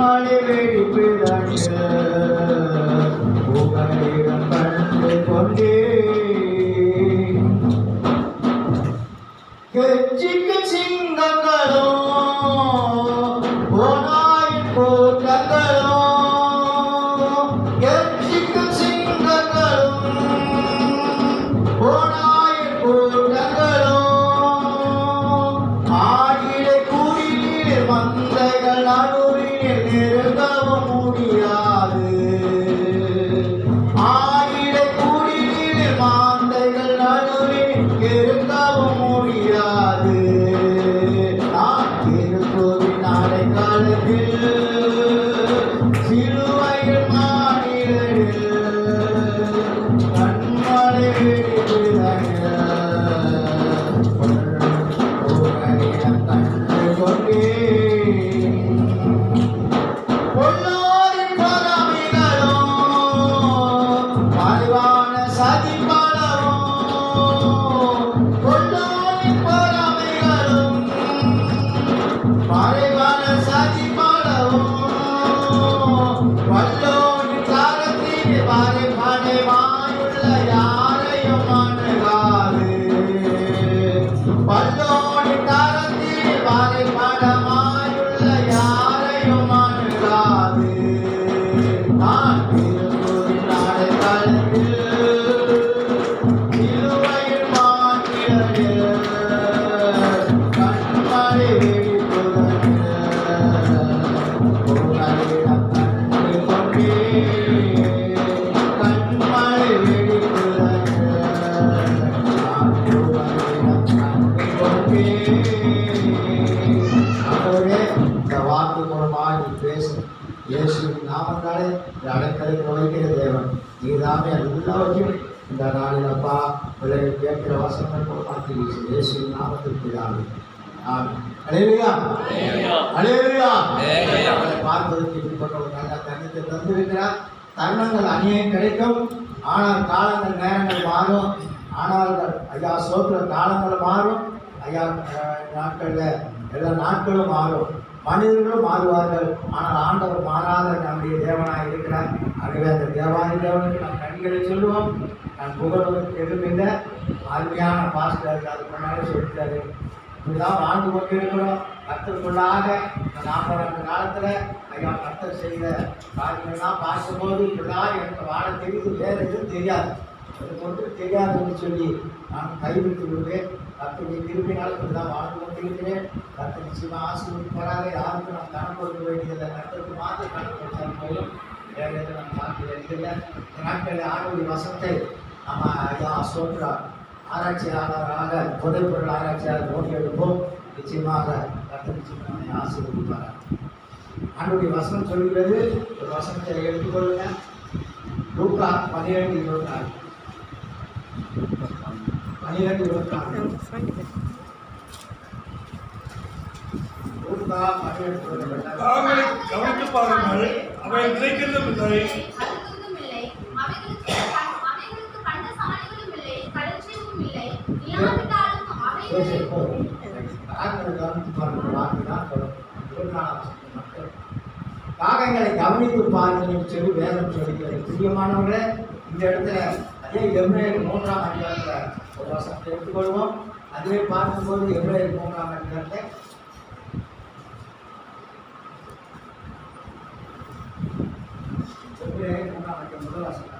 கண்மலை வெடிப்புதங்க புகழிடம் கண்டு கொண்டே கெச்சிக்கு சிங்கங்களும் போனாயின் கூட்டங்களும் கெச்சிக்கு சிங்கங்களும் போனாயின் கூட்டங்களும் ஆடிலை கூடினீர் மந்தைகள் அருளில் நெருங்கவும் முடியாது ஆடிலை கூடினீர் மந்தைகள் அருளில் நெருங்கவும் முடியாது நான் திருக்கோவில் நாளை காலத்தில் சிலுவையில் மாநிலத்தில் கண்மலை வெடிப்புதங்க கண்டு கொண்டே பொல்லாரின் பறவைகளும் மறைவான சதிபலவும் பொல்லாரின் பறவைகளும் மறைவான சதிபலவும் வல்லோனின் காலத்தில் மறைவாயுள்ள யாரையும் அணுகாது வல்லோனின் காலத்தில் மறைவாயுள்ள யாரையும் அணுகாது நான் திருப்பூரின் நாளை காலத்தில் சிலுவையில் மாநிலத்தில் கண்மலை வெடிப்புதங்க புகழிடம் கண்டு கொண்டே கண்மலை வெடிப்புதங்க நான் புகழிடம் கண்டு கொண்டே ஆண்டவரே இந்த வாக்கு மூலமாக நீ பேசும் இயேசுவின் நாமத்தாலே இந்த அடைக்கலை நுழைக்கிற தேவன் நீதாமே அது எல்லாவற்றையும் இந்த நாளில் அப்பா பிள்ளைகள் கேட்கிற வசனங்கள் மூலமாக இயேசுவின் நாமத்தில் பிதாவே ஆமென். அல்லேலூயா அல்லேலூயா. அவரை பார்ப்பதற்கு இப்படிப்பட்ட ஒரு நல்ல தருணத்தை தந்திருக்கிறார். தருணங்கள் அநேகம் கிடைக்கும், ஆனால் காலங்கள் நேரங்கள் மாறும். ஆனால் ஐயா சோத்திர காலங்கள் மாறும் ஐயா, நாட்களில் எல்லா நாட்களும் மாறும், மனிதர்களும் மாறுவார்கள். ஆனால் ஆண்டவர் மாறாத நம்முடைய தேவனாக இருக்கிறார். ஆகவே அந்த தேவாதி தேவனுக்கு நம் கண்களை சொல்லுவோம். நான் புகழ்வதற்கு எதுவும் இல்லை. அருமையான பாஸ்டர் அது முன்னாடி சொல்லிட்டாரு. இப்படிதான் வாழ்ந்து கொண்டிருக்கிறோம். கர்த்தருக்குள்ளாக இந்த 40 காலத்தில் ஐயா கர்த்தர் செய்த காரியங்கள்லாம் பார்க்கும்போது இப்படிதான் எனக்கு வாழ தெரியுது, வேறு எதுவும் தெரியாது, எனக்கு ஒன்றும் தெரியாதுன்னு சொல்லி நான் கைவிட்டு விடுவேன். கர்த்தருடைய திருப்பினால் இப்படிதான் வாழ்ந்து கொண்டிருக்கிறேன். கர்த்தர் நிச்சயமாக ஆசீர்வதிப்பாராக. யாருக்கும் நான் கணக்கு கொடுக்க வேண்டியதில்லை. கர்த்தருக்கு மாற்றி கணக்கு கொடுத்தால் போதும், வேறு எதுவும் நம்ம பார்க்க வேண்டியதில்லை. இந்த நாட்களில் ஆண்டவருடைய வசனத்தை நம்ம ஐயா சோத்ரா ஆராய்ச்சியாளராக புதைப்பொருள் ஆராய்ச்சியாளர் நோக்கி எடுப்போம். நிச்சயமாக கர்த்தர் நிச்சயமாக ஆசீர்வதிப்பார். ஆண்டவருடைய வசனம் சொல்கிறது. ஒரு வசனத்தை எடுத்துக்கொள்ளுங்க. லூக்கா 12:24. 12:24. லூக்கா 12:24. அவர்களை கவனித்து பாருங்கள், அவை நினைக்கிறதும் இல்லை, காகங்களை கவனித்து பாருங்கள் சொல்லி வேதம் சொல்லிக்கிறது. பிரியமானவர்களே, இந்த இடத்துல அதே எப்ரேயர் 3ஆம் அதிகாரத்தில் ஒரு வசனத்தை எடுத்துக்கொள்வோம். அதுவே பார்க்கும்போது எப்ரேயர் 3ஆம் அதிகாரத்தை முதல் வசனம்